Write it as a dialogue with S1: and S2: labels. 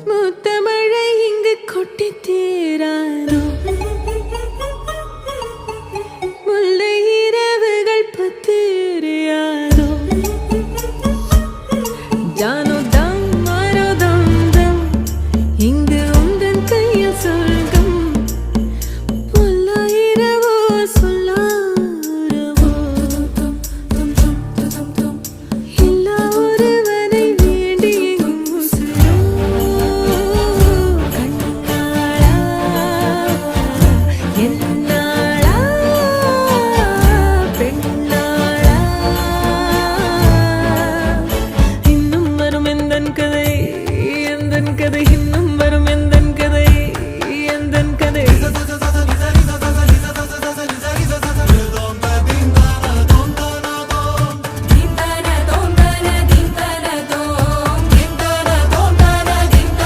S1: முத்தமழை இங்கு கொட்டி தீராதோ முல்லை இரவுகள் பத்திரியாதோ ஜானோ தம் மாரோ தம் தம் இங்கு உந்தன் கையில் சொர்க்கம் பொல்லா இரவோ சொல்லாரவோ எல்லா ஒருவனை வேண்டி எங்கும் உசுரோ கண்ணாளா என்னாளா பெண்ணாளா இன்னும் வரும் எந்தன் கதை இன்னும்